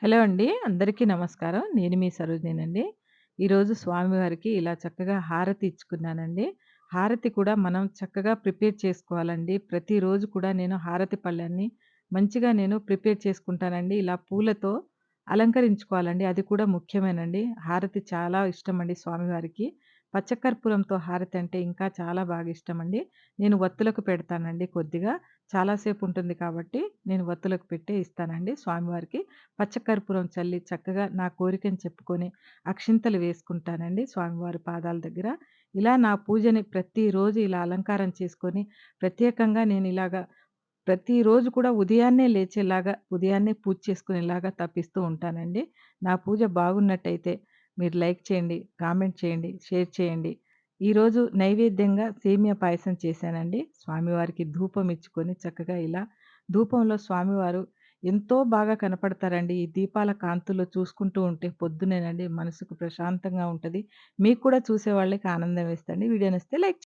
Hello అండి. అందరికీ నమస్కారం. నేను మీ సరోజినినండి. ఈరోజు స్వామివారికి ఇలా చక్కగా హారతి ఇచ్చుకున్నానండి. హారతి కూడా మనం చక్కగా ప్రిపేర్ చేసుకోవాలండి. ప్రతిరోజు కూడా నేను హారతి పళ్ళాన్ని మంచిగా నేను ప్రిపేర్ చేసుకుంటానండి. ఇలా పూలతో అలంకరించుకోవాలండి. అది కూడా ముఖ్యమేనండి. హారతి చాలా ఇష్టమండి స్వామివారికి. పచ్చకర్పూరంతో హారతి అంటే ఇంకా చాలా బాగా ఇష్టమండి. నేను వత్తులకు పెడతానండి కొద్దిగా. చాలా సేపు ఉంటుంది కాబట్టి నేను వత్తులకు పెట్టే ఇస్తానండి స్వామివారికి. పచ్చకర్పూరం చల్లి చక్కగా నా కోరికను చెప్పుకొని అక్షింతలు వేసుకుంటానండి స్వామివారి పాదాల దగ్గర. ఇలా నా పూజని ప్రతిరోజు ఇలా అలంకారం చేసుకొని ప్రత్యేకంగా నేనిలాగా ప్రతిరోజు కూడా ఉదయాన్నే లేచేలాగా, ఉదయాన్నే పూజ చేసుకునేలాగా తపిస్తూ ఉంటానండి. నా పూజ బాగున్నట్టయితే మీరు లైక్ చేయండి, కామెంట్ చేయండి, షేర్ చేయండి. ఈరోజు నైవేద్యంగా సేమియా పాయసం చేశానండి. స్వామివారికి ధూపం ఇచ్చుకొని చక్కగా ఇలా ధూపంలో స్వామివారు ఎంతో బాగా కనపడతారండి. ఈ దీపాల కాంతుల్లో చూసుకుంటూ ఉంటే పొద్దునేనండి మనసుకు ప్రశాంతంగా ఉంటది. మీకు కూడా చూసే వాళ్ళకి ఆనందం వేస్తదండి. వీడియో నచ్చితే లైక్